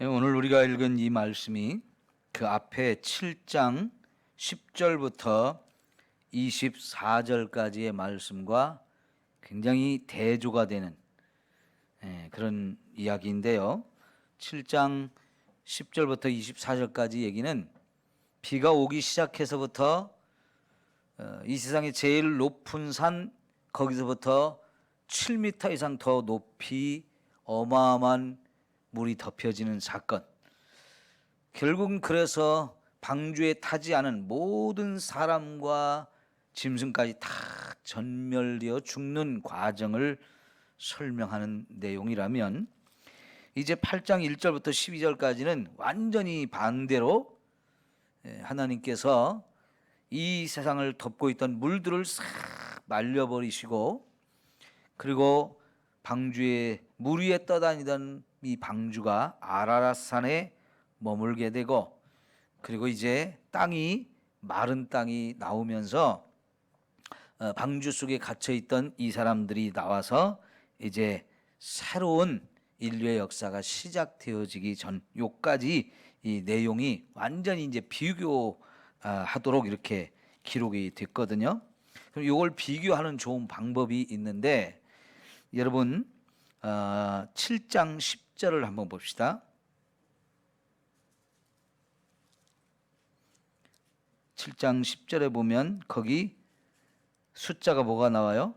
오늘 우리가 읽은 이 말씀이 그 앞에 7장 10절부터 24절까지의 말씀과 굉장히 대조가 되는 그런 이야기인데요. 7장 10절부터 24절까지 얘기는 비가 오기 시작해서부터 이 세상의 제일 높은 산 거기서부터 7m 이상 더 높이 어마어마한 물이 덮여지는 사건. 결국은 그래서 방주에 타지 않은 모든 사람과 짐승까지 다 전멸되어 죽는 과정을 설명하는 내용이라면, 이제 8장 1절부터 12절까지는 완전히 반대로 하나님께서 이 세상을 덮고 있던 물들을 싹 말려버리시고, 그리고 방주에 물 위에 떠다니던 이 방주가 아라랏산에 머물게 되고, 그리고 이제 땅이 마른 땅이 나오면서 방주 속에 갇혀 있던 이 사람들이 나와서 이제 새로운 인류의 역사가 시작되어지기 전 요까지 이 내용이 완전히 이제 비교하도록 이렇게 기록이 됐거든요. 그럼 이걸 비교하는 좋은 방법이 있는데, 여러분 7장 10절을 한번 봅시다. 7장 10절에 보면 거기 숫자가 뭐가 나와요?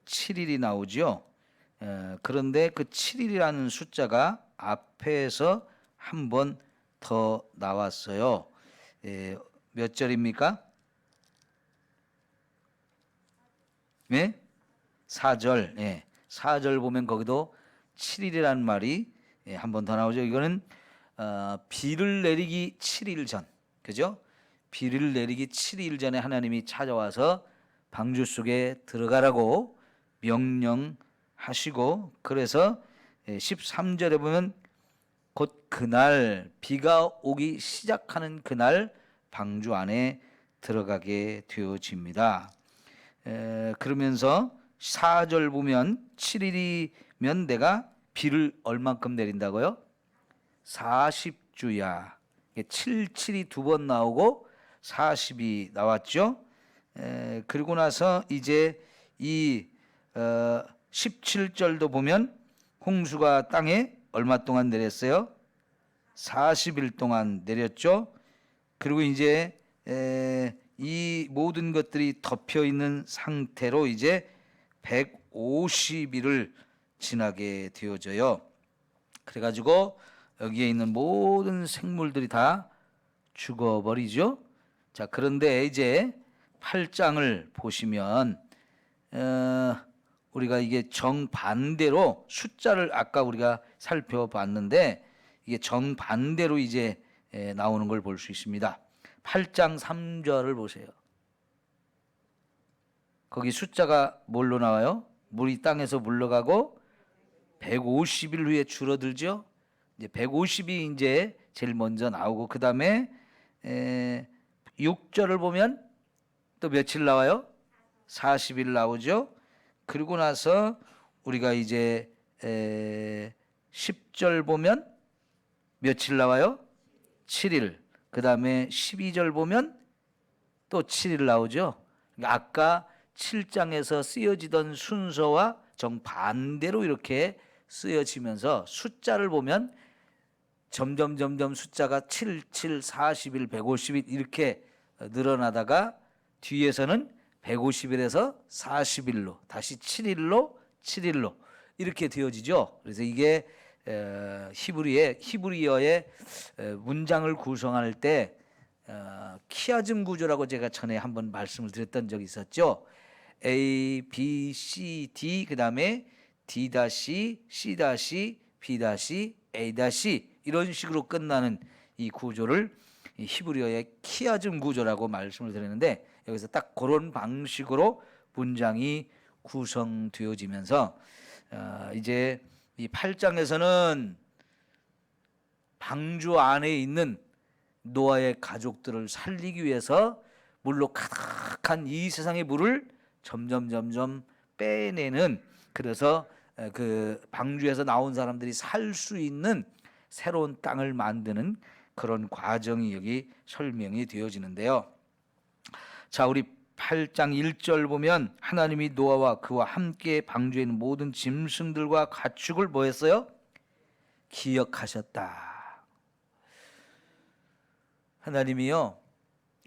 7일이 나오죠. 그런데 그 7일이라는 숫자가 앞에서 한 번 더 나왔어요. 몇 절입니까? 네? 4절. 4절 보면 거기도 7일이라는 말이 한 번 더 나오죠. 이거는 비를 내리기 7일 전, 그죠? 비를 내리기 7일 전에 하나님이 찾아와서 방주 속에 들어가라고 명령하시고, 그래서 13절에 보면 곧 그날, 비가 오기 시작하는 그날 방주 안에 들어가게 되어집니다. 그러면서 4절 보면 7일이면 내가 비를 얼만큼 내린다고요? 40주야. 77이 두 번 나오고 40이 나왔죠. 그리고 나서 이제 이 17절도 보면 홍수가 땅에 얼마 동안 내렸어요? 40일 동안 내렸죠. 그리고 이제 이 모든 것들이 덮여 있는 상태로 이제 150일을 지나게 되어져요. 그래가지고 여기에 있는 모든 생물들이 다 죽어버리죠. 자, 그런데 이제 8장을 보시면 우리가 이게 정반대로 숫자를 아까 우리가 살펴봤는데, 이게 정반대로 이제 나오는 걸 볼 수 있습니다. 8장 3절을 보세요. 거기 숫자가 뭘로 나와요? 물이 땅에서 물러가고 150일 후에 줄어들죠. 이제 150이 이제 제일 먼저 나오고, 그 다음에 6절을 보면 또 며칠 나와요? 40일 나오죠. 그리고 나서 우리가 이제 10절 보면 며칠 나와요? 7일. 그 다음에 12절 보면 또 7일 나오죠. 아까 7장에서 쓰여지던 순서와 정반대로 이렇게 쓰여지면서 숫자를 보면 점점 숫자가 7, 7, 40일, 150일 이렇게 늘어나다가 뒤에서는 150일에서 40일로, 다시 7일로, 7일로 이렇게 되어지죠. 그래서 이게 히브리어의 문장을 구성할 때 키아즘 구조라고 제가 전에 한번 말씀을 드렸던 적이 있었죠. A, B, C, D, 그 다음에 D-, C-, B-, A-, 이런 식으로 끝나는 이 구조를 히브리어의 키아즘 구조라고 말씀을 드렸는데, 여기서 딱 그런 방식으로 문장이 구성되어지면서 이제 이 8장에서는 방주 안에 있는 노아의 가족들을 살리기 위해서 물로 가득한 이 세상의 물을 점점 빼내는, 그래서 그 방주에서 나온 사람들이 살 수 있는 새로운 땅을 만드는 그런 과정이 여기 설명이 되어지는데요. 자, 우리 8장 1절 보면 하나님이 노아와 그와 함께 방주에 있는 모든 짐승들과 가축을 뭐 했어요? 기억하셨다. 하나님이요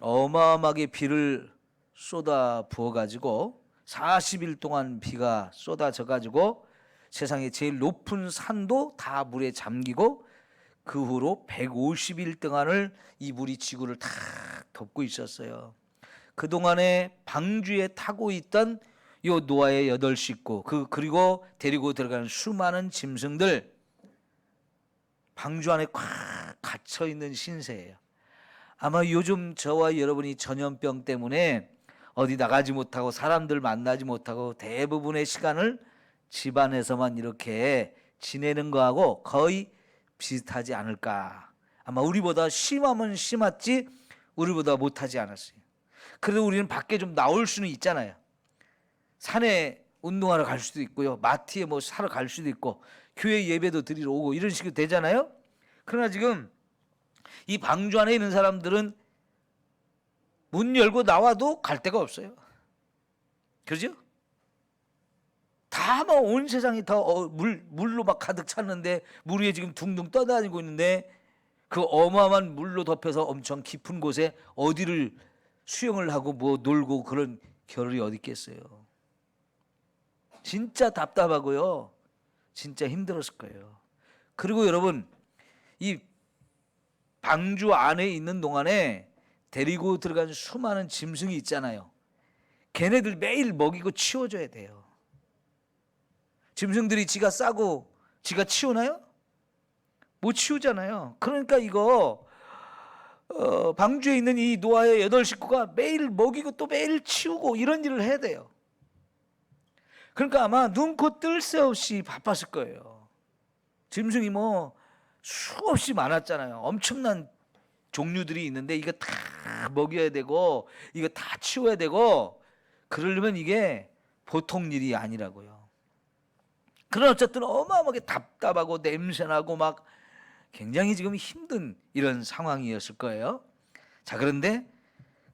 어마어마하게 비를 쏟아 부어 가지고 40일 동안 비가 쏟아져 가지고 세상의 제일 높은 산도 다 물에 잠기고 그 후로 150일 동안을 이 물이 지구를 다 덮고 있었어요. 그동안에 방주에 타고 있던 요 노아의 8 식구 그리고 데리고 들어가는 수많은 짐승들 방주 안에 꽉 갇혀 있는 신세예요. 아마 요즘 저와 여러분이 전염병 때문에 어디 나가지 못하고 사람들 만나지 못하고 대부분의 시간을 집안에서만 이렇게 지내는 거하고 거의 비슷하지 않을까. 아마 우리보다 심하면 심했지 우리보다 못하지 않았어요. 그래도 우리는 밖에 좀 나올 수는 있잖아요. 산에 운동하러 갈 수도 있고요. 마트에 뭐 사러 갈 수도 있고 교회 예배도 드리러 오고 이런 식으로 되잖아요. 그러나 지금 이 방주 안에 있는 사람들은 문 열고 나와도 갈 데가 없어요. 그렇죠? 다 뭐 온 세상이 다 물로 막 가득 찼는데 물 위에 지금 둥둥 떠다니고 있는데 그 어마어마한 물로 덮여서 엄청 깊은 곳에 어디를 수영을 하고 뭐 놀고 그런 겨를이 어디 있겠어요. 진짜 답답하고요. 진짜 힘들었을 거예요. 그리고 여러분 이 방주 안에 있는 동안에 데리고 들어간 수많은 짐승이 있잖아요. 걔네들 매일 먹이고 치워줘야 돼요. 짐승들이 지가 싸고 지가 치우나요? 못 치우잖아요. 그러니까 이거 방주에 있는 이 노아의 8 식구가 매일 먹이고 또 매일 치우고 이런 일을 해야 돼요. 그러니까 아마 눈코 뜰 새 없이 바빴을 거예요. 짐승이 뭐 수없이 많았잖아요. 엄청난 종류들이 있는데 이거 다 먹여야 되고 이거 다 치워야 되고 그러려면 이게 보통 일이 아니라고요. 그러나 어쨌든 어마어마하게 답답하고 냄새나고 막 굉장히 지금 힘든 이런 상황이었을 거예요. 자, 그런데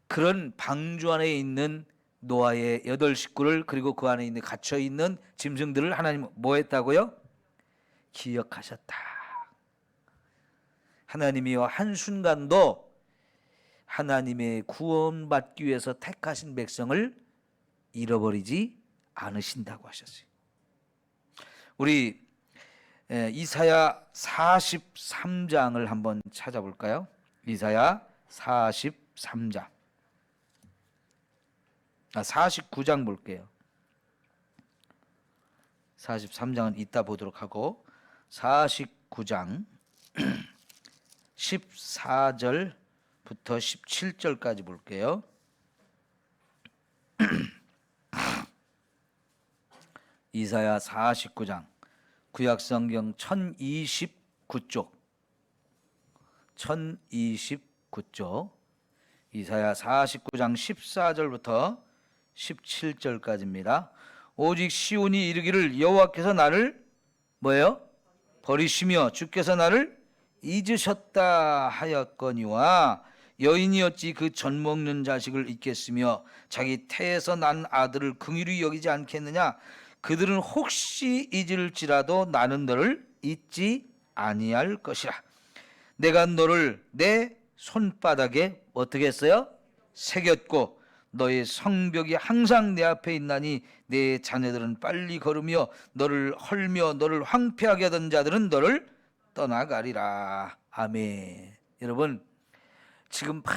그런 방주 안에 있는 노아의 8 식구를 그리고 그 안에 있는 갇혀 있는 짐승들을 하나님 뭐 했다고요? 기억하셨다. 하나님이요 한순간도 하나님의 구원받기 위해서 택하신 백성을 잃어버리지 않으신다고 하셨어요. 우리 이사야 43장을 한번 찾아볼까요? 이사야 43장 49장 볼게요. 43장은 이따 보도록 하고 49장 14절부터 17절까지 볼게요. 이사야 49장 구약성경 1029쪽 이사야 49장 14절부터 17절까지입니다. 오직 시온이 이르기를 여호와께서 나를 뭐예요? 버리시며 주께서 나를 잊으셨다 하였거니와 여인이 어찌 그 젖 먹는 자식을 잊겠으며 자기 태에서 난 아들을 긍휼히 여기지 않겠느냐. 그들은 혹시 잊을지라도 나는 너를 잊지 아니할 것이라. 내가 너를 내 손바닥에 어떻게 했어요? 새겼고 너의 성벽이 항상 내 앞에 있나니 내 자녀들은 빨리 걸으며 너를 헐며 너를 황폐하게 하던 자들은 너를 떠나가리라. 아멘. 여러분 지금 막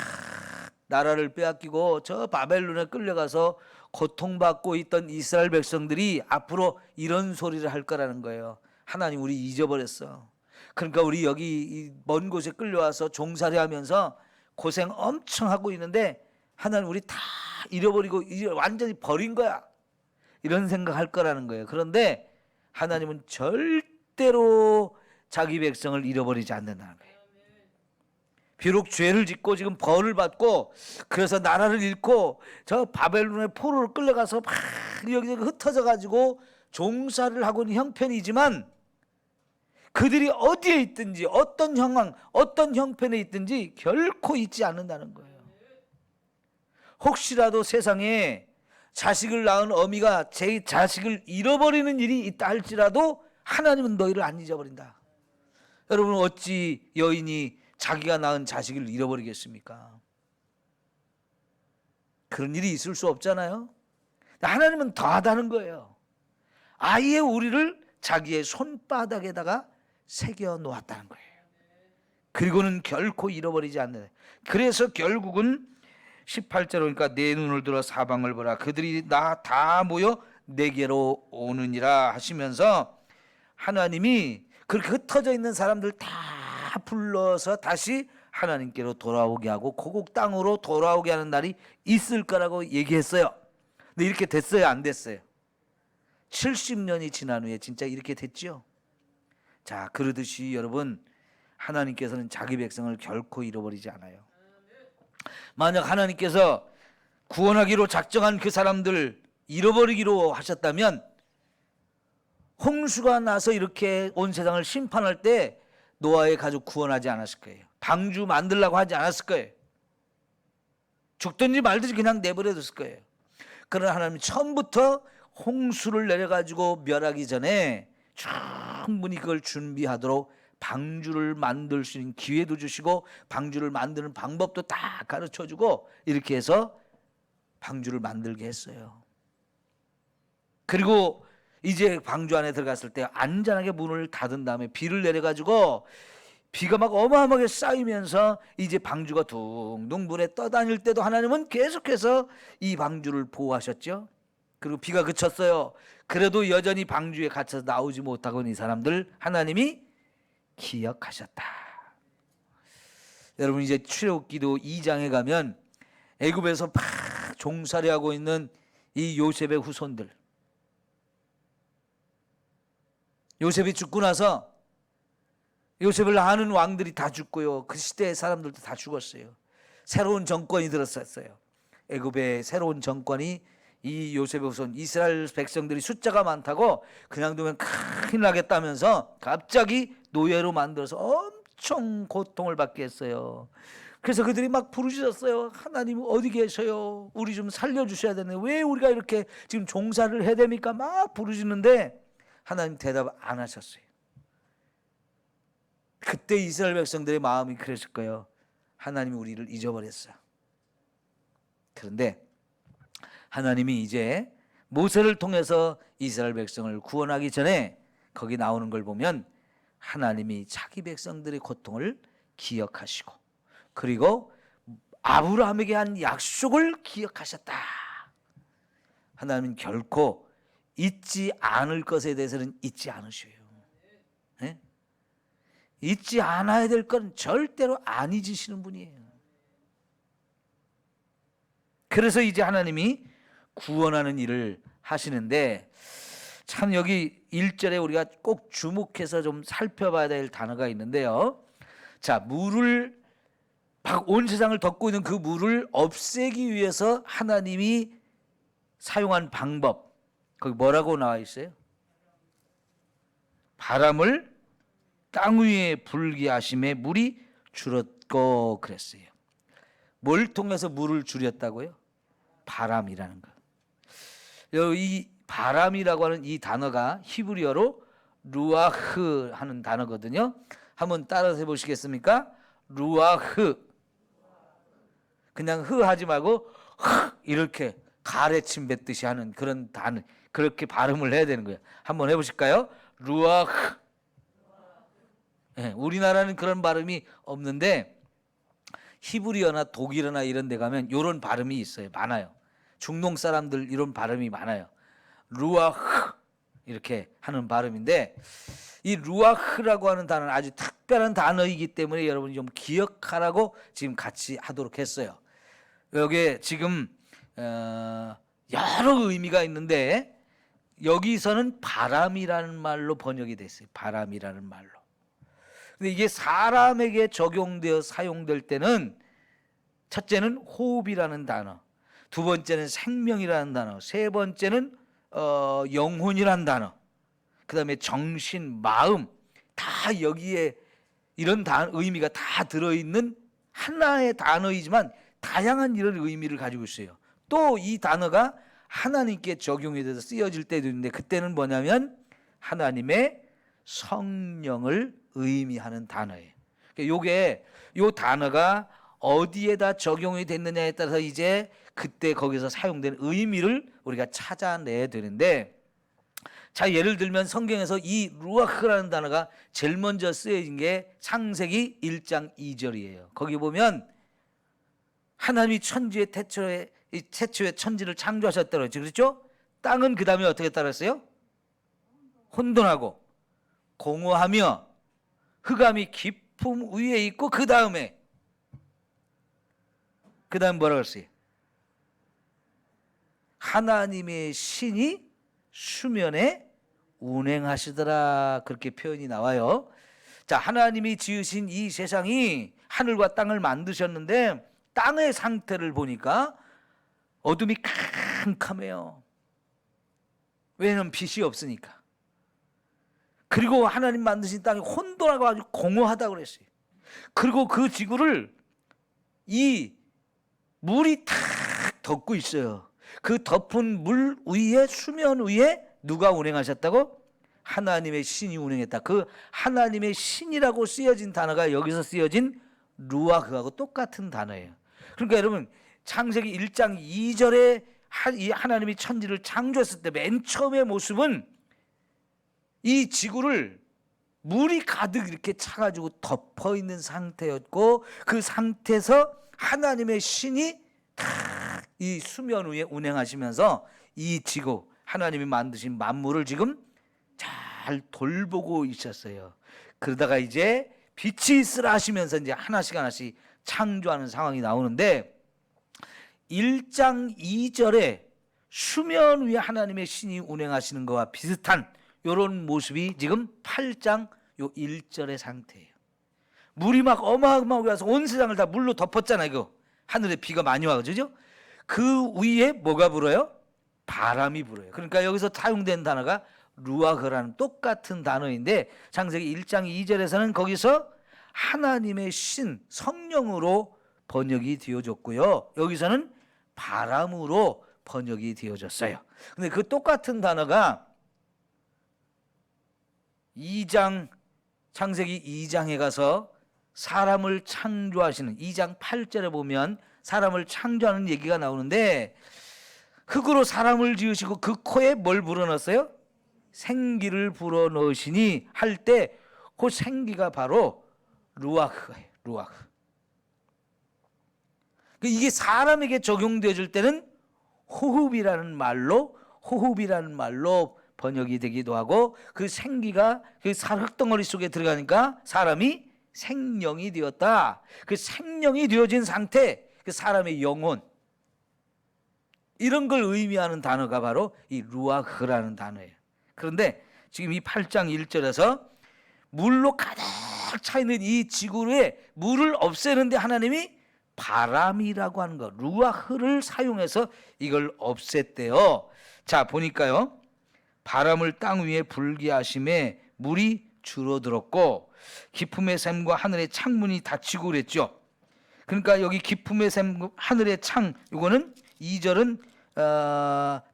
나라를 빼앗기고 저 바벨론에 끌려가서 고통받고 있던 이스라엘 백성들이 앞으로 이런 소리를 할 거라는 거예요. 하나님 우리 잊어버렸어. 그러니까 우리 여기 먼 곳에 끌려와서 종살이 하면서 고생 엄청 하고 있는데 하나님 우리 다 잃어버리고 완전히 버린 거야. 이런 생각할 거라는 거예요. 그런데 하나님은 절대로 자기 백성을 잃어버리지 않는다는 거예요. 비록 죄를 짓고 지금 벌을 받고 그래서 나라를 잃고 저 바벨론의 포로로 끌려가서 막 여기저기 흩어져 가지고 종살이를 하고 있는 형편이지만 그들이 어디에 있든지 어떤 상황, 어떤 형편에 있든지 결코 잊지 않는다는 거예요. 혹시라도 세상에 자식을 낳은 어미가 제 자식을 잃어버리는 일이 있다 할지라도 하나님은 너희를 안 잊어버린다. 여러분, 어찌 여인이 자기가 낳은 자식을 잃어버리겠습니까? 그런 일이 있을 수 없잖아요. 하나님은 더하다는 거예요. 아예 우리를 자기의 손바닥에다가 새겨 놓았다는 거예요. 그리고는 결코 잃어버리지 않는. 그래서 결국은 18절로 그러니까 내 눈을 들어 사방을 보라 그들이 나 다 모여 내게로 오느니라 하시면서 하나님이 그렇게 흩어져 있는 사람들 다 불러서 다시 하나님께로 돌아오게 하고 고국 땅으로 돌아오게 하는 날이 있을 거라고 얘기했어요. 근데 이렇게 됐어요, 안 됐어요? 70년이 지난 후에 진짜 이렇게 됐죠. 자, 그러듯이 여러분, 하나님께서는 자기 백성을 결코 잃어버리지 않아요. 만약 하나님께서 구원하기로 작정한 그 사람들 잃어버리기로 하셨다면 홍수가 나서 이렇게 온 세상을 심판할 때 노아의 가족 구원하지 않았을 거예요. 방주 만들라고 하지 않았을 거예요. 죽든지 말든지 그냥 내버려뒀을 거예요. 그러나 하나님이 처음부터 홍수를 내려가지고 멸하기 전에 충분히 그걸 준비하도록 방주를 만들 수 있는 기회도 주시고 방주를 만드는 방법도 다 가르쳐주고 이렇게 해서 방주를 만들게 했어요. 그리고 이제 방주 안에 들어갔을 때 안전하게 문을 닫은 다음에 비를 내려가지고 비가 막 어마어마하게 쌓이면서 이제 방주가 둥둥 물에 떠다닐 때도 하나님은 계속해서 이 방주를 보호하셨죠. 그리고 비가 그쳤어요. 그래도 여전히 방주에 갇혀서 나오지 못하고 있는 이 사람들 하나님이 기억하셨다. 여러분, 이제 출애굽기도 2장에 가면 애굽에서 막 종살이 하고 있는 이 요셉의 후손들, 요셉이 죽고 나서 요셉을 아는 왕들이 다 죽고요, 그 시대의 사람들도 다 죽었어요. 새로운 정권이 들었었어요. 애굽의 새로운 정권이 이 요셉의 후손 이스라엘 백성들이 숫자가 많다고 그냥 두면 큰일 나겠다면서 갑자기 노예로 만들어서 엄청 고통을 받게 했어요. 그래서 그들이 막 부르짖었어요. 하나님 어디 계셔요? 우리 좀 살려주셔야 되네. 왜 우리가 이렇게 지금 종살이를 해야 됩니까? 막 부르짖는데 하나님 대답 안 하셨어요. 그때 이스라엘 백성들의 마음이 그랬을 거예요. 하나님이 우리를 잊어버렸어요. 그런데 하나님이 이제 모세를 통해서 이스라엘 백성을 구원하기 전에 거기 나오는 걸 보면 하나님이 자기 백성들의 고통을 기억하시고 그리고 아브라함에게 한 약속을 기억하셨다. 하나님은 결코 잊지 않을 것에 대해서는 잊지 않으셔요. 네? 잊지 않아야 될 건 절대로 안 잊으시는 분이에요. 그래서 이제 하나님이 구원하는 일을 하시는데 참 여기 1절에 우리가 꼭 주목해서 좀 살펴봐야 될 단어가 있는데요. 자, 물을 막 온 세상을 덮고 있는 그 물을 없애기 위해서 하나님이 사용한 방법, 거기 뭐라고 나와 있어요? 바람을 땅 위에 불게 하심에 물이 줄었고 그랬어요. 뭘 통해서 물을 줄였다고요? 바람이라는 거. 이 바람이라고 하는 이 단어가 히브리어로 루아흐 하는 단어거든요. 한번 따라서 해보시겠습니까? 루아흐. 그냥 흐 하지 말고 흐 이렇게 가래침 뱉듯이 하는 그런 단어, 그렇게 발음을 해야 되는 거예요. 한번 해보실까요? 루아흐. 네, 우리나라는 그런 발음이 없는데 히브리어나 독일어나 이런 데 가면 이런 발음이 있어요. 많아요. 중동 사람들 이런 발음이 많아요. 루아흐 이렇게 하는 발음인데 이 루아흐라고 하는 단어는 아주 특별한 단어이기 때문에 여러분이 좀 기억하라고 지금 같이 하도록 했어요. 여기에 지금 여러 의미가 있는데 여기서는 바람이라는 말로 번역이 됐어요. 바람이라는 말로. 근데 이게 사람에게 적용되어 사용될 때는 첫째는 호흡이라는 단어, 두 번째는 생명이라는 단어, 세 번째는 영혼이라는 단어, 그 다음에 정신, 마음, 다 여기에 이런 의미가 다 들어있는 하나의 단어이지만 다양한 이런 의미를 가지고 있어요. 또 이 단어가 하나님께 적용이 돼서 쓰여질 때도 있는데 그때는 뭐냐면 하나님의 성령을 의미하는 단어예요. 요게 요 단어가 어디에다 적용이 됐느냐에 따라서 이제 그때 거기서 사용된 의미를 우리가 찾아내야 되는데, 자, 예를 들면 성경에서 이 루아흐라는 단어가 제일 먼저 쓰여진 게 창세기 1장 2절이에요. 거기 보면 하나님이 천지의 태초에 천지를 창조하셨다고 했죠. 그렇죠? 땅은 그 다음에 어떻게 따랐어요? 혼돈하고 공허하며 흑암이 깊음 위에 있고 그 다음에 뭐라고 그랬어요? 하나님의 신이 수면에 운행하시더라, 그렇게 표현이 나와요. 자, 하나님이 지으신 이 세상이 하늘과 땅을 만드셨는데 땅의 상태를 보니까 어둠이 캄캄해요. 왜냐하면 빛이 없으니까. 그리고 하나님 만드신 땅이 혼돈하고 아주 공허하다고 그랬어요. 그리고 그 지구를 이 물이 탁 덮고 있어요. 그 덮은 물 위에, 수면 위에 누가 운행하셨다고? 하나님의 신이 운행했다. 그 하나님의 신이라고 쓰여진 단어가 여기서 쓰여진 루아흐하고 똑같은 단어예요. 그러니까 여러분, 창세기 1장 2절에 하나님이 천지를 창조했을 때 맨 처음의 모습은 이 지구를 물이 가득 이렇게 차가지고 덮어 있는 상태였고, 그 상태에서 하나님의 신이 탁 이 수면 위에 운행하시면서 이 지구, 하나님이 만드신 만물을 지금 잘 돌보고 있었어요. 그러다가 이제 빛이 있으라 하시면서 이제 하나씩 창조하는 상황이 나오는데, 1장 2절에 수면 위에 하나님의 신이 운행하시는 것과 비슷한 이런 모습이 지금 8장 요 1절의 상태예요. 물이 막 어마어마하게 와서 온 세상을 다 물로 덮었잖아요. 이거 하늘에 비가 많이 와, 그죠? 그 위에 뭐가 불어요? 바람이 불어요. 그러니까 여기서 사용된 단어가 루아흐라는 똑같은 단어인데, 창세기 1장 2절에서는 거기서 하나님의 신, 성령으로 번역이 되어졌고요, 여기서는 바람으로 번역이 되어졌어요. 근데 그 똑같은 단어가 창세기 2장에 가서 사람을 창조하시는 2장 8절에 보면 사람을 창조하는 얘기가 나오는데, 흙으로 사람을 지으시고 그 코에 뭘 불어넣었어요? 생기를 불어넣으시니 할 때 그 생기가 바로 루아흐예요. 루아흐. 이게 사람에게 적용되어질 때는 호흡이라는 말로 번역이 되기도 하고, 그 생기가 그 흙덩어리 속에 들어가니까 사람이 생령이 되었다. 그 생령이 되어진 상태, 그 사람의 영혼, 이런 걸 의미하는 단어가 바로 이 루아흐라는 단어예요. 그런데 지금 이 8장 1절에서 물로 가득 차 있는 이 지구에 물을 없애는데 하나님이 바람이라고 하는 거, 루아흐를 사용해서 이걸 없앴대요. 자, 보니까요, 바람을 땅 위에 불게 하심에 물이 줄어들었고 기품의 샘과 하늘의 창문이 닫히고 그랬죠. 그러니까 여기 기품의 샘, 하늘의 창, 이거는 2절은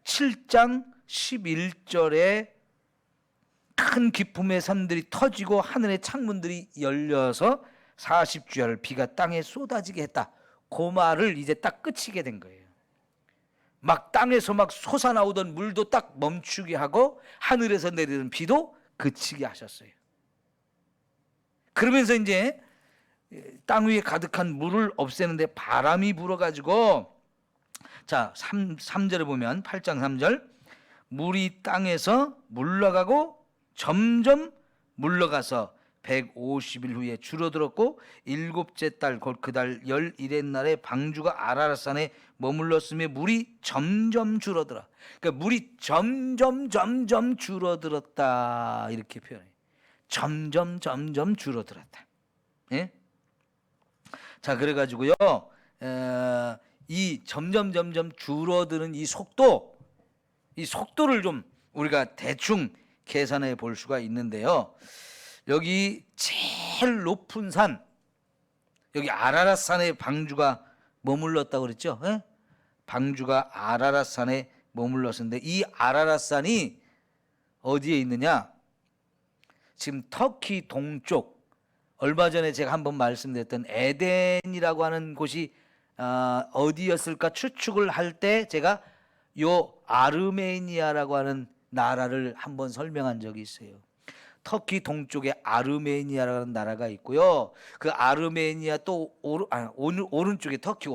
7장 11절에 큰 기품의 샘들이 터지고 하늘의 창문들이 열려서 40주야를 비가 땅에 쏟아지게 했다. 그 말을 이제 딱 끝이게 된 거예요. 막 땅에서 막 솟아나오던 물도 딱 멈추게 하고 하늘에서 내리는 비도 그치게 하셨어요. 그러면서 이제 땅 위에 가득한 물을 없애는데 바람이 불어가지고, 자, 3절에 보면 8장 3절, 물이 땅에서 물러가고 점점 물러가서 150일 후에 줄어들었고 일곱째 달 곧 그 달 11의 날에 방주가 아라랏산에 머물렀으며 물이 점점 줄어들어. 그러니까 물이 점점 줄어들었다, 이렇게 표현해요. 점점 줄어들었다. 예? 자, 그래가지고요, 이 점점 줄어드는 이 속도를 좀 우리가 대충 계산해 볼 수가 있는데요. 여기 제일 높은 산, 여기 아라랏산에 방주가 머물렀다고 그랬죠. 예? 방주가 아라랏산에 머물렀는데 이 아라랏산이 어디에 있느냐? 지금 터키 동쪽, 얼마 전에 제가 한번 말씀드렸던 에덴이라고 하는 곳이 어디였을까 추측을 할 때 제가 요 아르메니아라고 하는 나라를 한번 설명한 적이 있어요. 터키 동쪽에 아르메니아라는 나라가 있고요. 그 아르메니아 또 오른쪽에 터키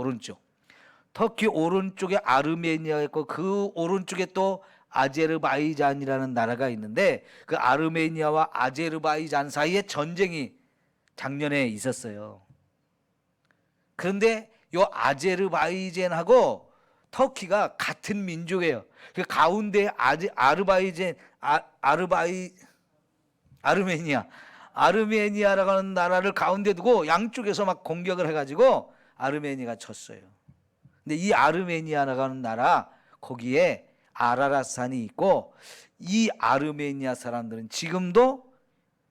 오른쪽에 아르메니아가 있고 그 오른쪽에 또 아제르바이잔이라는 나라가 있는데 그 아르메니아와 아제르바이잔 사이에 전쟁이 작년에 있었어요. 그런데 요 아제르바이잔하고 터키가 같은 민족이에요. 그 가운데 아르메니아라고 하는 나라를 가운데 두고 양쪽에서 막 공격을 해가지고 아르메니아가 졌어요. 근데 이 아르메니아라고 하는 나라 거기에 아라랏산이 있고 이 아르메니아 사람들은 지금도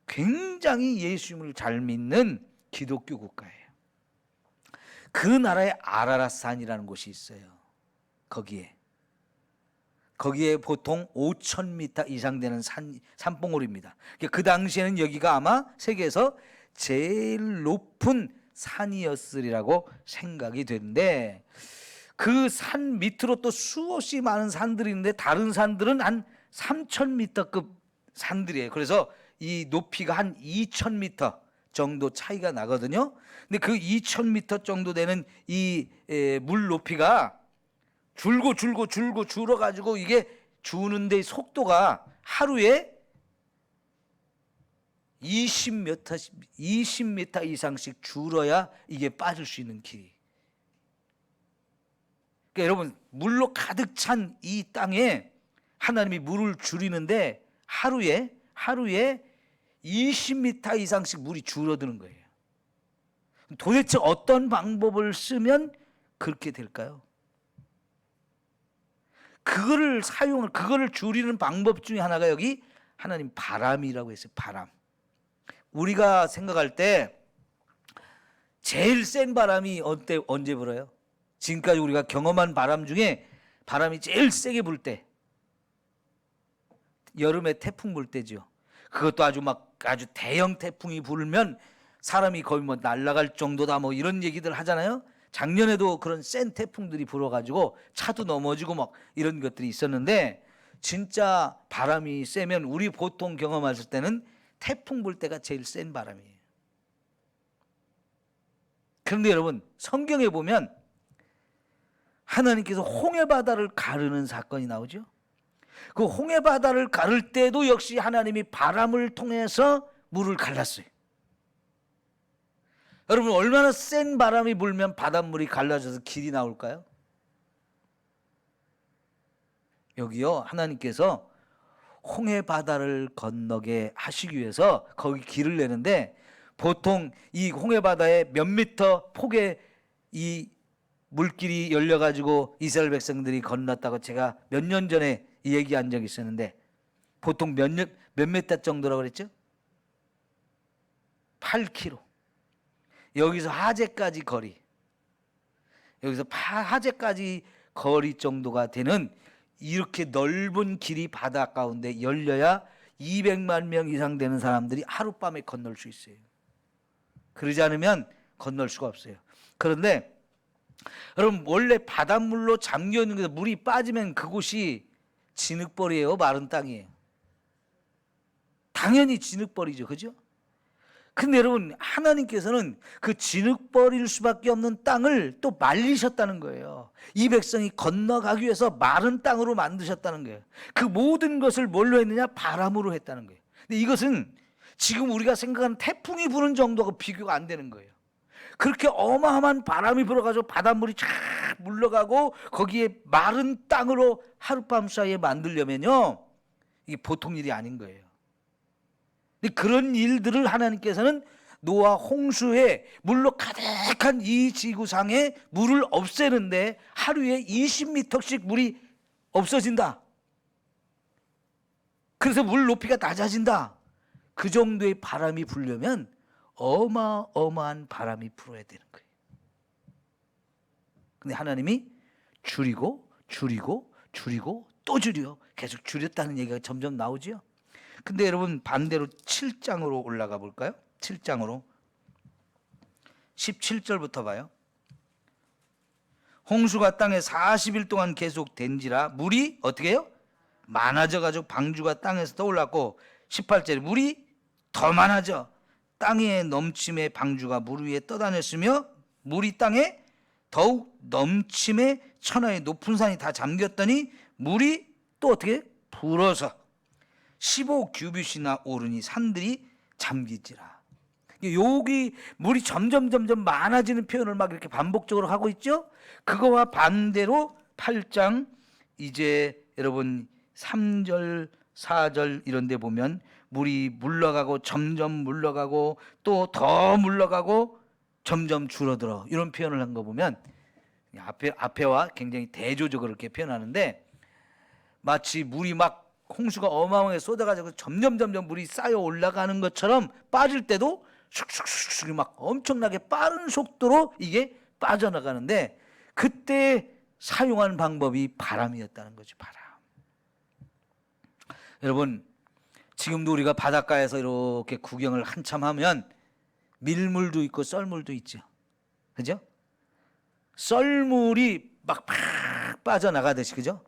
굉장히 예수님을 잘 믿는 기독교 국가예요. 그 나라에 아라랏산이라는 곳이 있어요. 거기에 보통 5,000m 이상 되는 산봉우리입니다. 그 당시에는 여기가 아마 세계에서 제일 높은 산이었으리라고 생각이 되는데 그 산 밑으로 또 수없이 많은 산들이 있는데 다른 산들은 한 3,000m급 산들이에요. 그래서 이 높이가 한 2,000m 정도 차이가 나거든요. 근데 그 2,000m 정도 되는 이 물 높이가 줄어가지고 이게 주는데 속도가 하루에 20m 이상씩 줄어야 이게 빠질 수 있는 길이. 그러니까 여러분 물로 가득 찬 이 땅에 하나님이 물을 줄이는데 하루에 20m 이상씩 물이 줄어드는 거예요. 도대체 어떤 방법을 쓰면 그렇게 될까요? 그거를 줄이는 방법 중에 하나가 여기 하나님 바람이라고 했어요. 바람. 우리가 생각할 때 제일 센 바람이 언제 불어요? 지금까지 우리가 경험한 바람 중에 바람이 제일 세게 불 때 여름에 태풍 불 때죠. 그것도 아주 대형 태풍이 불면 사람이 거의 뭐 날아갈 정도다 뭐 이런 얘기들 하잖아요. 작년에도 그런 센 태풍들이 불어가지고 차도 넘어지고 막 이런 것들이 있었는데 진짜 바람이 세면 우리 보통 경험했을 때는 태풍 불 때가 제일 센 바람이에요. 그런데 여러분 성경에 보면 하나님께서 홍해바다를 가르는 사건이 나오죠. 그 홍해바다를 가를 때도 역시 하나님이 바람을 통해서 물을 갈랐어요. 여러분 얼마나 센 바람이 불면 바닷물이 갈라져서 길이 나올까요? 여기요 하나님께서 홍해바다를 건너게 하시기 위해서 거기 길을 내는데 보통 이 홍해바다에 몇 미터 폭의 이 물길이 열려가지고 이스라엘 백성들이 건넜다고 제가 몇 년 전에 얘기한 적이 있었는데 보통 몇 미터 정도라고 그랬죠? 8km. 여기서 하제까지 거리, 여기서 하제까지 거리 정도가 되는 이렇게 넓은 길이 바다 가운데 열려야 200만 명 이상 되는 사람들이 하룻밤에 건널 수 있어요. 그러지 않으면 건널 수가 없어요. 그런데 여러분 원래 바닷물로 잠겨 있는 곳에 물이 빠지면 그곳이 진흙벌이에요, 마른 땅이에요? 당연히 진흙벌이죠, 그죠? 근데 여러분 하나님께서는 그 진흙벌일 수밖에 없는 땅을 또 말리셨다는 거예요. 이 백성이 건너가기 위해서 마른 땅으로 만드셨다는 거예요. 그 모든 것을 뭘로 했느냐? 바람으로 했다는 거예요. 근데 이것은 지금 우리가 생각하는 태풍이 부는 정도가 비교가 안 되는 거예요. 그렇게 어마어마한 바람이 불어가지고 바닷물이 쫙 물러가고 거기에 마른 땅으로 하룻밤 사이에 만들려면요 이게 보통 일이 아닌 거예요. 근데 그런 일들을 하나님께서는 노아 홍수에 물로 가득한 이 지구상에 물을 없애는데 하루에 20m씩 물이 없어진다. 그래서 물 높이가 낮아진다. 그 정도의 바람이 불려면 어마어마한 바람이 불어야 되는 거예요. 근데 하나님이 줄이고 또 줄여 계속 줄였다는 얘기가 점점 나오지요. 근데 여러분 반대로 7장으로 올라가 볼까요? 7장으로 17절부터 봐요. 홍수가 땅에 40일 동안 계속된지라 물이 어떻게 해요? 많아져 가지고 방주가 땅에서 떠올랐고 18절에 물이 더 많아져 땅에 넘침에 방주가 물 위에 떠다녔으며 물이 땅에 더욱 넘침에 천하의 높은 산이 다 잠겼더니 물이 또 어떻게 불어서 15규빗이나 오르니 산들이 잠기지라. 여기 물이 점점 많아지는 표현을 막 이렇게 반복적으로 하고 있죠. 그거와 반대로 8장 이제 여러분 3절 4절 이런 데 보면 물이 물러가고 점점 물러가고 또 더 물러가고 점점 줄어들어 이런 표현을 한 거 보면 앞에와 굉장히 대조적으로 이렇게 표현하는데 마치 물이 막 홍수가 어마어마하게 쏟아가지고 점점 물이 쌓여 올라가는 것처럼 빠질 때도 슉슉슉 막 엄청나게 빠른 속도로 이게 빠져나가는데 그때 사용한 방법이 바람이었다는 거죠. 바람. 여러분 지금도 우리가 바닷가에서 이렇게 구경을 한참 하면 밀물도 있고 썰물도 있죠. 그죠? 썰물이 막 빠져나가듯이 그죠?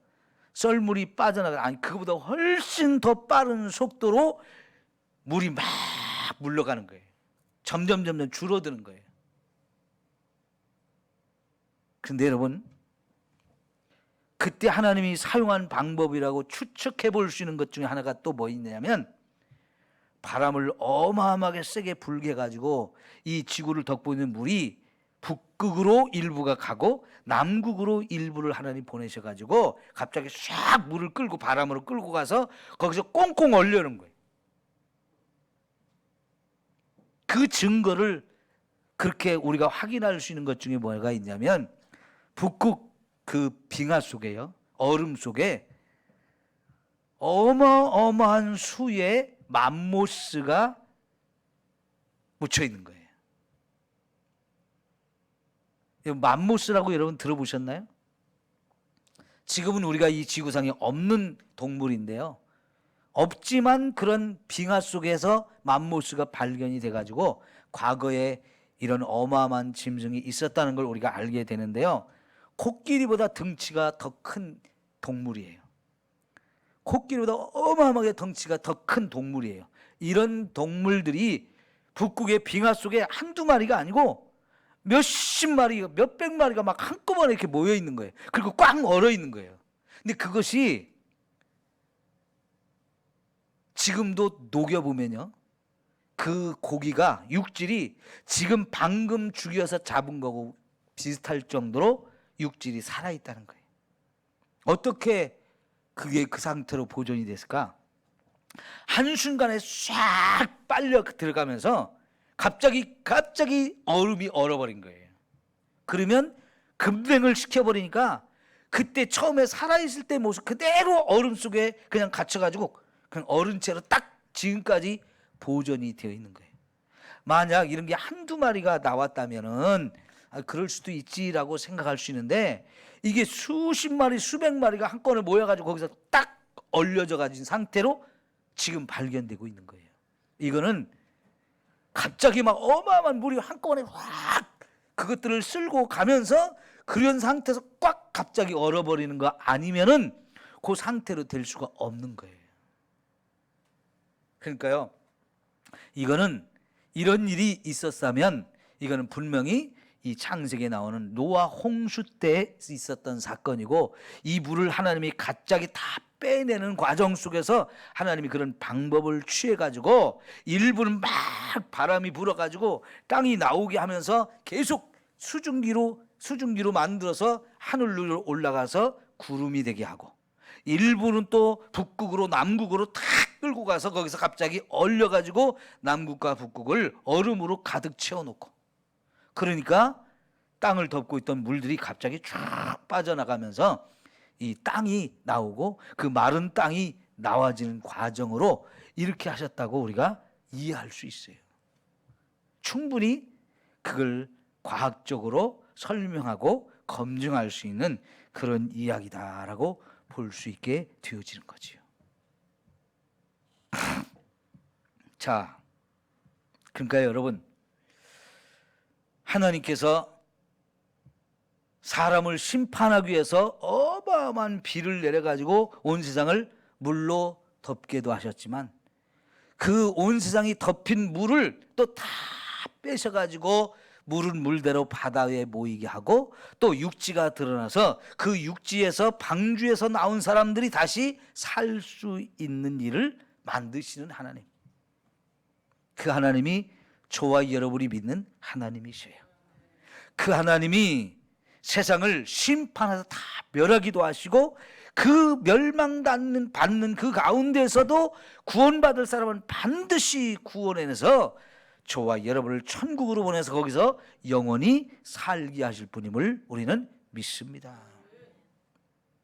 썰물이 빠져나가 아니 그거보다 훨씬 더 빠른 속도로 물이 막 물러가는 거예요. 점점 줄어드는 거예요. 근데 여러분 그때 하나님이 사용한 방법이라고 추측해 볼 수 있는 것 중에 하나가 또 뭐 있냐면 바람을 어마어마하게 세게 불게 가지고 이 지구를 덮고 있는 물이 북극으로 일부가 가고 남극으로 일부를 하나님 보내셔 가지고 갑자기 샥 물을 끌고 바람으로 끌고 가서 거기서 꽁꽁 얼려는 거예요. 그 증거를 그렇게 우리가 확인할 수 있는 것 중에 뭐가 있냐면 북극 그 빙하 속에요. 얼음 속에 어마어마한 수의 맘모스가 묻혀 있는 거예요. 맘모스라고 여러분 들어보셨나요? 지금은 우리가 이 지구상에 없는 동물인데요. 없지만 그런 빙하 속에서 맘모스가 발견이 돼가지고 과거에 이런 어마어마한 짐승이 있었다는 걸 우리가 알게 되는데요. 코끼리보다 덩치가 더 큰 동물이에요. 코끼리보다 어마어마하게 덩치가 더 큰 동물이에요. 이런 동물들이 북극의 빙하 속에 한두 마리가 아니고 몇십 마리, 몇백 마리가 막 한꺼번에 이렇게 모여 있는 거예요. 그리고 꽉 얼어 있는 거예요. 근데 그것이 지금도 녹여보면요. 그 고기가 육질이 지금 방금 죽여서 잡은 거고 비슷할 정도로 육질이 살아있다는 거예요. 어떻게 그게 그 상태로 보존이 됐을까? 한순간에 싹 빨려 들어가면서 갑자기 얼음이 얼어버린 거예요. 그러면 급냉을 시켜버리니까 그때 처음에 살아있을 때 모습 그대로 얼음 속에 그냥 갇혀가지고 그냥 얼은 채로 딱 지금까지 보존이 되어 있는 거예요. 만약 이런 게 한두 마리가 나왔다면은 그럴 수도 있지라고 생각할 수 있는데 이게 수십 마리, 수백 마리가 한꺼번에 모여가지고 거기서 딱 얼려져 가진 상태로 지금 발견되고 있는 거예요. 이거는 갑자기 막 어마어마한 물이 한꺼번에 확 그것들을 쓸고 가면서 그런 상태에서 꽉 갑자기 얼어버리는 거 아니면은 그 상태로 될 수가 없는 거예요. 그러니까요, 이거는 이런 일이 있었다면 이거는 분명히 이 창세기에 나오는 노아 홍수 때 있었던 사건이고 이 물을 하나님이 갑자기 다 빼내는 과정 속에서 하나님이 그런 방법을 취해 가지고 일부는 막 바람이 불어 가지고 땅이 나오게 하면서 계속 수증기로 만들어서 하늘로 올라가서 구름이 되게 하고 일부는 또 북극으로 남극으로 탁 끌고 가서 거기서 갑자기 얼려 가지고 남극과 북극을 얼음으로 가득 채워 놓고 그러니까 땅을 덮고 있던 물들이 갑자기 쫙 빠져나가면서 이 땅이 나오고 그 마른 땅이 나와지는 과정으로 이렇게 하셨다고 우리가 이해할 수 있어요. 충분히 그걸 과학적으로 설명하고 검증할 수 있는 그런 이야기다라고 볼 수 있게 되어지는 거지요. 자, 그러니까 여러분, 하나님께서 사람을 심판하기 위해서 어마어마한 비를 내려가지고 온 세상을 물로 덮게도 하셨지만 그 온 세상이 덮인 물을 또 다 빼셔가지고 물은 물대로 바다 위에 모이게 하고 또 육지가 드러나서 그 육지에서 방주에서 나온 사람들이 다시 살 수 있는 일을 만드시는 하나님, 그 하나님이 저와 여러분이 믿는 하나님이셔요. 그 하나님이 세상을 심판해서 다 멸하기도 하시고 그 멸망받는 그 가운데서도 구원받을 사람은 반드시 구원해내서 저와 여러분을 천국으로 보내서 거기서 영원히 살게 하실 분임을 우리는 믿습니다.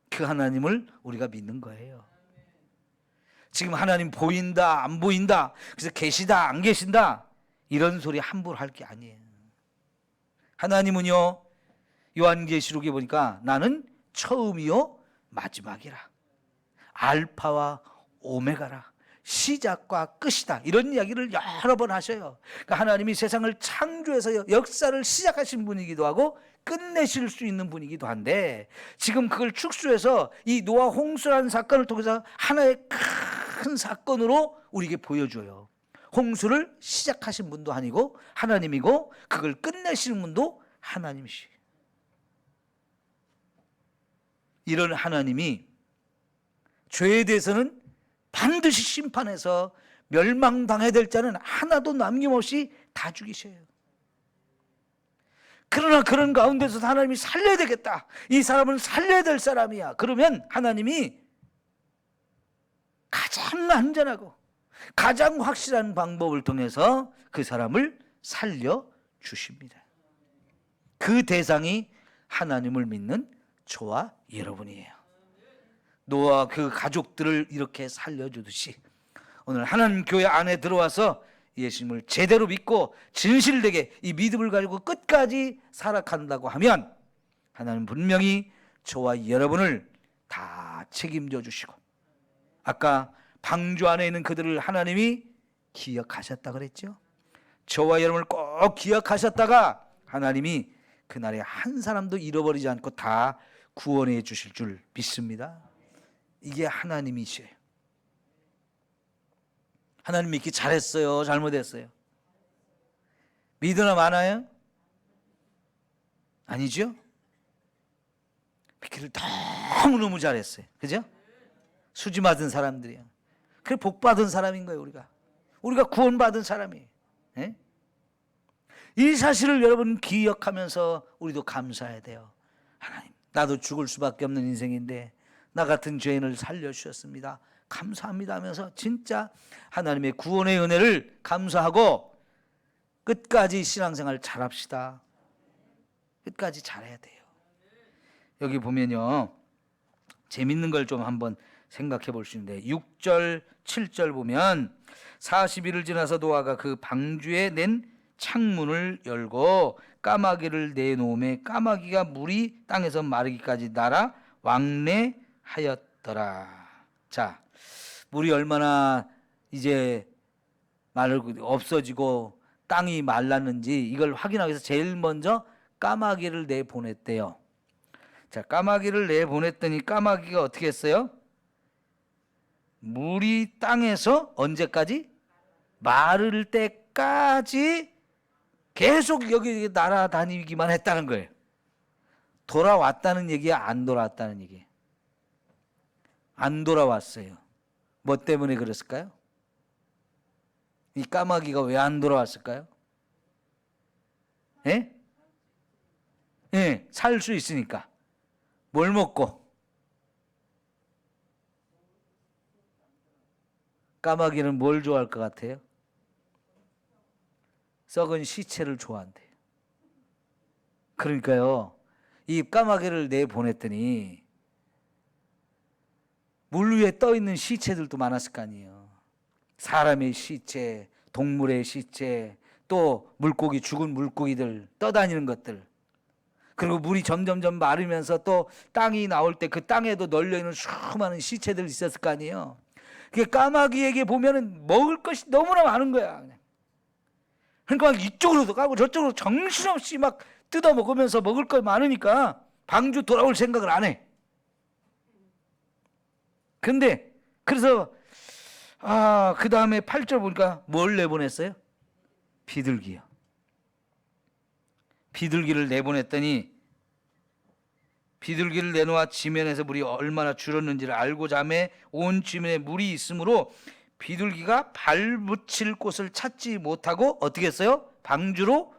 그 하나님을 우리가 믿는 거예요. 지금 하나님 보인다 안 보인다, 그래서 계시다 안 계신다, 이런 소리 함부로 할 게 아니에요. 하나님은요, 요한계시록에 보니까 나는 처음이요 마지막이라, 알파와 오메가라, 시작과 끝이다, 이런 이야기를 여러 번 하셔요. 그러니까 하나님이 세상을 창조해서 역사를 시작하신 분이기도 하고 끝내실 수 있는 분이기도 한데, 지금 그걸 축소해서 이 노아 홍수라는 사건을 통해서 하나의 큰 사건으로 우리에게 보여줘요. 홍수를 시작하신 분도 아니고 하나님이고 그걸 끝내시는 분도 하나님이시에요. 이런 하나님이 죄에 대해서는 반드시 심판해서 멸망당해야 될 자는 하나도 남김없이 다 죽이셔요. 그러나 그런 가운데서 하나님이 살려야 되겠다, 이 사람은 살려야 될 사람이야, 그러면 하나님이 가장 안전하고 가장 확실한 방법을 통해서 그 사람을 살려주십니다. 그 대상이 하나님을 믿는 저와 여러분이에요. 노아와 그 가족들을 이렇게 살려주듯이 오늘 하나님 교회 안에 들어와서 예수님을 제대로 믿고 진실되게 이 믿음을 가지고 끝까지 살아간다고 하면 하나님 분명히 저와 여러분을 다 책임져 주시고, 아까 방주 안에 있는 그들을 하나님이 기억하셨다 그랬죠. 저와 여러분을 꼭 기억하셨다가 하나님이 그날에 한 사람도 잃어버리지 않고 다 구원해 주실 줄 믿습니다. 이게 하나님이시에요. 하나님 믿기 잘했어요, 잘못했어요? 믿으나 마나요? 아니죠? 믿기를 너무너무 잘했어요. 그죠? 수지 맞은 사람들이야. 그래 복 받은 사람인 거예요. 우리가 구원받은 사람이에요. 예? 이 사실을 여러분 기억하면서 우리도 감사해야 돼요. 하나님, 나도 죽을 수밖에 없는 인생인데 나 같은 죄인을 살려주셨습니다, 감사합니다 하면서 진짜 하나님의 구원의 은혜를 감사하고 끝까지 신앙생활 잘합시다. 끝까지 잘해야 돼요. 여기 보면요, 재밌는 걸 좀 한번 생각해 볼 수 있는데 6절 7절 보면 40일을 지나서 노아가 그 방주에 낸 창문을 열고 까마귀를 내놓음에 까마귀가 물이 땅에서 마르기까지 날아 왕래하였더라. 자, 물이 얼마나 이제 없어지고 땅이 말랐는지 이걸 확인하기 위해서 제일 먼저 까마귀를 내보냈대요. 자, 까마귀를 내보냈더니 까마귀가 어떻게 했어요? 물이 땅에서 언제까지? 마를 때까지 계속 여기 날아다니기만 했다는 거예요. 돌아왔다는 얘기야, 안 돌아왔다는 얘기예요? 안 돌아왔어요. 뭐 때문에 그랬을까요? 이 까마귀가 왜 안 돌아왔을까요? 예? 예, 살 수 있으니까. 뭘 먹고? 까마귀는 뭘 좋아할 것 같아요? 썩은 시체를 좋아한대요. 그러니까요, 이 까마귀를 내보냈더니 물 위에 떠 있는 시체들도 많았을 거 아니에요. 사람의 시체, 동물의 시체, 또 물고기, 죽은 물고기들 떠다니는 것들, 그리고 물이 점점점 마르면서 또 땅이 나올 때 그 땅에도 널려있는 수많은 시체들이 있었을 거 아니에요. 그게 까마귀에게 보면은 먹을 것이 너무나 많은 거야. 그러니까 막 이쪽으로도 가고 저쪽으로 정신없이 막 뜯어 먹으면서 먹을 거 많으니까 방주 돌아올 생각을 안 해. 근데 그래서 그 다음에 8절 보니까 뭘 내보냈어요? 비둘기요. 비둘기를 내보냈더니 비둘기를 내놓아 지면에서 물이 얼마나 줄었는지를 알고자 하매 온 지면에 물이 있으므로 비둘기가 발붙일 곳을 찾지 못하고 어떻게 했어요? 방주로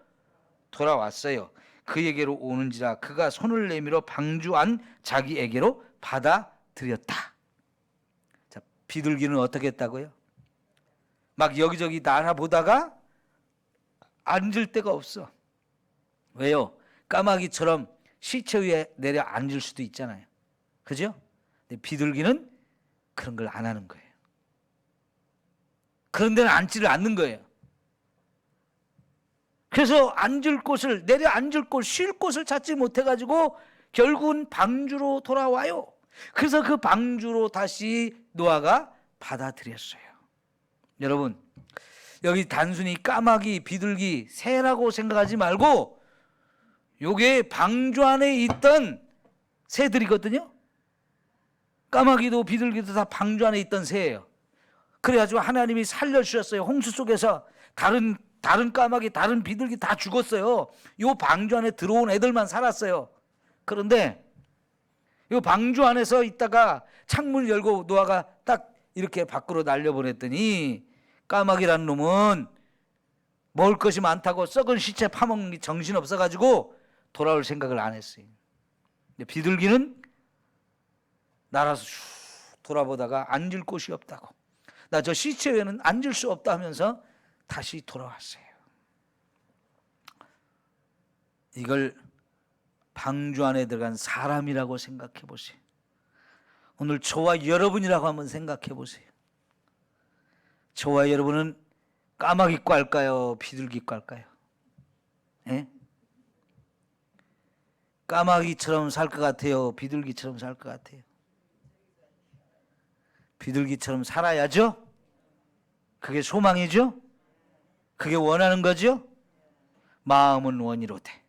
돌아왔어요. 그에게로 오는지라 그가 손을 내밀어 방주 안 자기에게로 받아들였다. 자, 비둘기는 어떻게 했다고요? 막 여기저기 날아보다가 앉을 데가 없어. 왜요? 까마귀처럼 시체 위에 내려 앉을 수도 있잖아요. 그죠? 근데 비둘기는 그런 걸 안 하는 거예요. 그런 데는 앉지를 않는 거예요. 그래서 앉을 곳을, 내려 앉을 곳, 쉴 곳을 찾지 못해가지고 결국은 방주로 돌아와요. 그래서 그 방주로 다시 노아가 받아들였어요. 여러분, 여기 단순히 까마귀, 비둘기, 새라고 생각하지 말고 요게 방주 안에 있던 새들이거든요. 까마귀도 비둘기도 다 방주 안에 있던 새예요. 그래가지고 하나님이 살려주셨어요. 홍수 속에서 다른 까마귀, 다른 비둘기 다 죽었어요. 요 방주 안에 들어온 애들만 살았어요. 그런데 요 방주 안에서 있다가 창문을 열고 노아가 딱 이렇게 밖으로 날려보냈더니 까마귀라는 놈은 먹을 것이 많다고 썩은 시체 파먹는 게 정신없어가지고 돌아올 생각을 안 했어요. 근데 비둘기는 날아서 슉 돌아보다가 앉을 곳이 없다고, 나 저 시체 위에는 앉을 수 없다 하면서 다시 돌아왔어요. 이걸 방주 안에 들어간 사람이라고 생각해 보세요. 오늘 저와 여러분이라고 한번 생각해 보세요. 저와 여러분은 까마귀과 할까요? 비둘기과 할까요? 예? 까마귀처럼 살 것 같아요? 비둘기처럼 살 것 같아요? 비둘기처럼 살아야죠? 그게 소망이죠? 그게 원하는 거죠? 마음은 원이로되.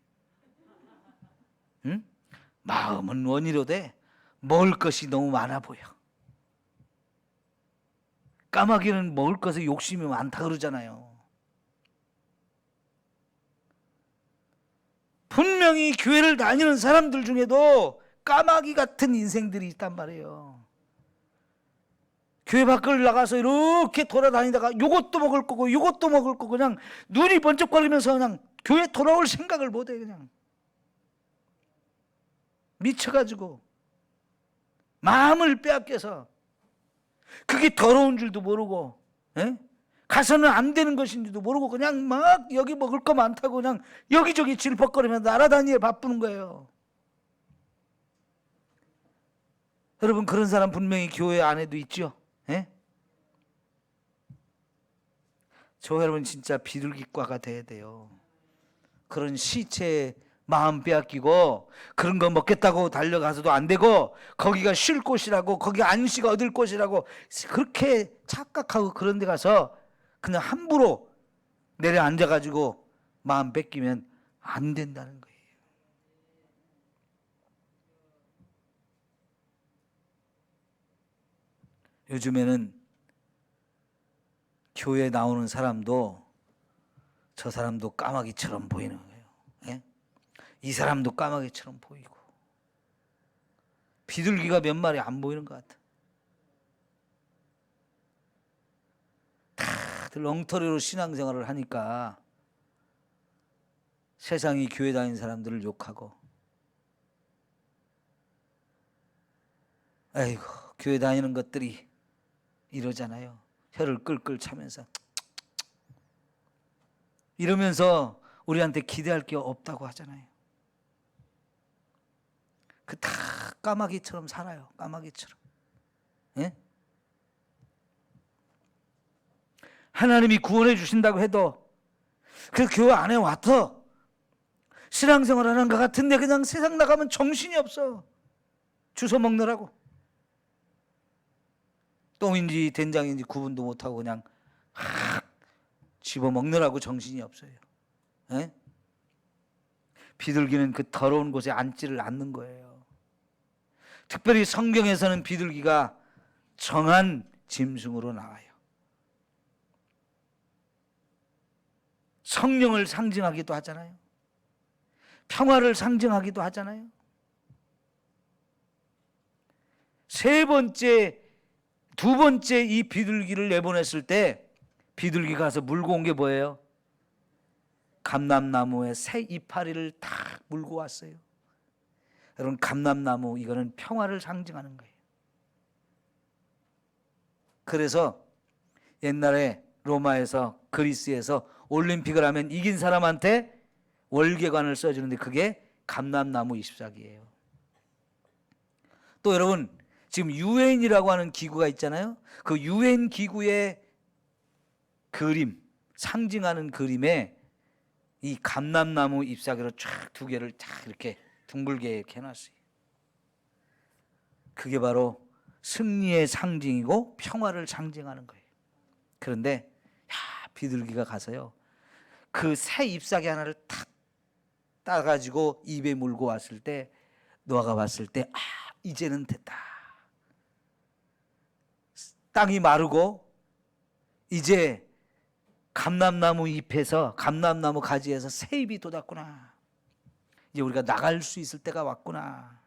응? 마음은 원이로되 먹을 것이 너무 많아 보여. 까마귀는 먹을 것에 욕심이 많다 그러잖아요. 분명히 교회를 다니는 사람들 중에도 까마귀 같은 인생들이 있단 말이에요. 교회 밖을 나가서 이렇게 돌아다니다가 요것도 먹을 거고 요것도 먹을 거고 그냥 눈이 번쩍거리면서 그냥 교회 돌아올 생각을 못해. 그냥 미쳐가지고 마음을 빼앗겨서 그게 더러운 줄도 모르고, 에? 가서는 안 되는 것인지도 모르고 그냥 막 여기 먹을 거 많다고 그냥 여기저기 질퍽거리면서 날아다니에 바쁘는 거예요. 여러분, 그런 사람 분명히 교회 안에도 있죠. 예? 저 여러분 진짜 비둘기과가 돼야 돼요. 그런 시체에 마음 빼앗기고 그런 거 먹겠다고 달려가서도 안 되고 거기가 쉴 곳이라고, 거기 안식 얻을 곳이라고 그렇게 착각하고 그런 데 가서 그냥 함부로 내려앉아가지고 마음 뺏기면 안 된다는 거예요. 요즘에는 교회에 나오는 사람도 저 사람도 까마귀처럼 보이는 거예요. 예? 이 사람도 까마귀처럼 보이고 비둘기가 몇 마리 안 보이는 것 같아. 다들 엉터리로 신앙생활을 하니까 세상이 교회 다니는 사람들을 욕하고, 아이고 교회 다니는 것들이 이러잖아요. 혀를 끌끌 차면서 이러면서 우리한테 기대할 게 없다고 하잖아요. 그 다 까마귀처럼 살아요. 까마귀처럼. 예? 하나님이 구원해 주신다고 해도 그 교회 안에 와서 신앙생활 하는 것 같은데 그냥 세상 나가면 정신이 없어. 주워 먹느라고. 똥인지 된장인지 구분도 못하고 그냥 집어 먹느라고 정신이 없어요. 에? 비둘기는 그 더러운 곳에 앉지를 않는 거예요. 특별히 성경에서는 비둘기가 정한 짐승으로 나와요. 성령을 상징하기도 하잖아요. 평화를 상징하기도 하잖아요. 두 번째 이 비둘기를 내보냈을 때 비둘기가 가서 물고 온 게 뭐예요? 감람나무의 새 이파리를 딱 물고 왔어요. 여러분, 감람나무 이거는 평화를 상징하는 거예요. 그래서 옛날에 로마에서 그리스에서 올림픽을 하면 이긴 사람한테 월계관을 써주는데 그게 감람나무 잎사귀예요. 또 여러분, 지금 유엔이라고 하는 기구가 있잖아요. 그 유엔 기구의 그림, 상징하는 그림에 이 감람나무 잎사귀로 쫙 두 개를 쫙 이렇게 둥글게 이렇게 해놨어요. 그게 바로 승리의 상징이고 평화를 상징하는 거예요. 그런데 비둘기가 가서요, 그 새 잎사귀 하나를 탁 따가지고 입에 물고 왔을 때 노아가 봤을 때 이제는 됐다. 땅이 마르고 이제 감람나무 잎에서 감람나무 가지에서 새 잎이 돋았구나. 이제 우리가 나갈 수 있을 때가 왔구나.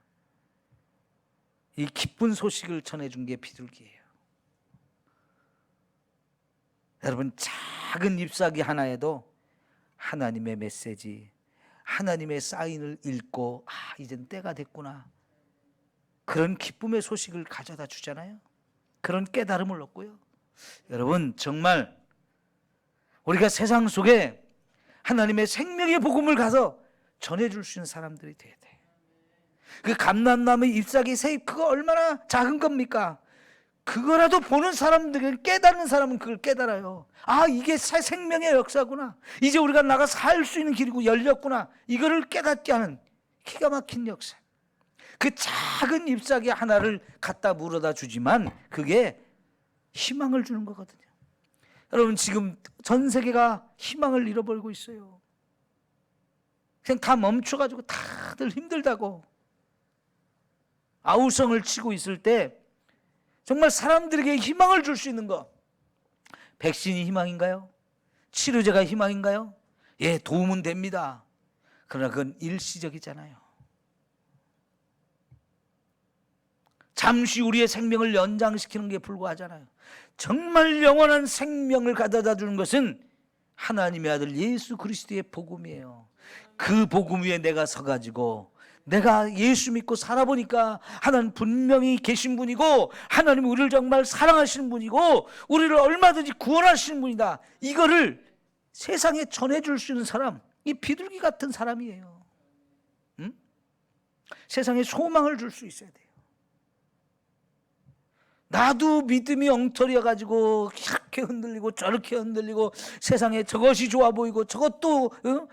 이 기쁜 소식을 전해준 게 비둘기예요. 여러분, 작은 잎사귀 하나에도 하나님의 메시지, 하나님의 사인을 읽고 이젠 때가 됐구나. 그런 기쁨의 소식을 가져다 주잖아요. 그런 깨달음을 얻고요. 여러분, 정말 우리가 세상 속에 하나님의 생명의 복음을 가서 전해줄 수 있는 사람들이 돼야 돼. 그 감람나무 잎사귀 새잎 그거 얼마나 작은 겁니까? 그거라도 보는 사람들, 깨닫는 사람은 그걸 깨달아요. 이게 새 생명의 역사구나. 이제 우리가 나가 살 수 있는 길이고 열렸구나. 이거를 깨닫게 하는 기가 막힌 역사. 그 작은 잎사귀 하나를 갖다 물어다 주지만 그게 희망을 주는 거거든요. 여러분, 지금 전 세계가 희망을 잃어버리고 있어요. 그냥 다 멈춰가지고 다들 힘들다고 아우성을 치고 있을 때 정말 사람들에게 희망을 줄 수 있는 거, 백신이 희망인가요? 치료제가 희망인가요? 예, 도움은 됩니다. 그러나 그건 일시적이잖아요. 잠시 우리의 생명을 연장시키는 게 불과하잖아요. 정말 영원한 생명을 가져다 주는 것은 하나님의 아들 예수 그리스도의 복음이에요. 그 복음 위에 내가 서가지고 내가 예수 믿고 살아보니까 하나님 분명히 계신 분이고 하나님이 우리를 정말 사랑하시는 분이고 우리를 얼마든지 구원하시는 분이다. 이거를 세상에 전해줄 수 있는 사람, 이 비둘기 같은 사람이에요. 응? 세상에 소망을 줄 수 있어야 돼요. 나도 믿음이 엉터리여가지고 이렇게 흔들리고 저렇게 흔들리고 세상에 저것이 좋아 보이고 저것도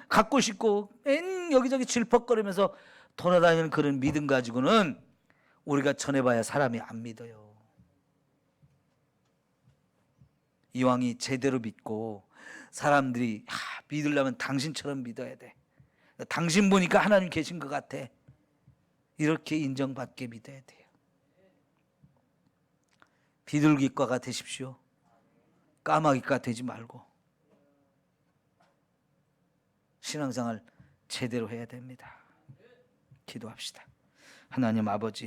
갖고 싶고 맨 여기저기 질퍽거리면서 돌아다니는 그런 믿음 가지고는 우리가 전해봐야 사람이 안 믿어요. 이왕이 제대로 믿고 사람들이 믿으려면 당신처럼 믿어야 돼. 당신 보니까 하나님 계신 것 같아. 이렇게 인정받게 믿어야 돼요. 비둘기과가 되십시오. 까마귀과 되지 말고 신앙생활 제대로 해야 됩니다. 기도합시다. 하나님 아버지,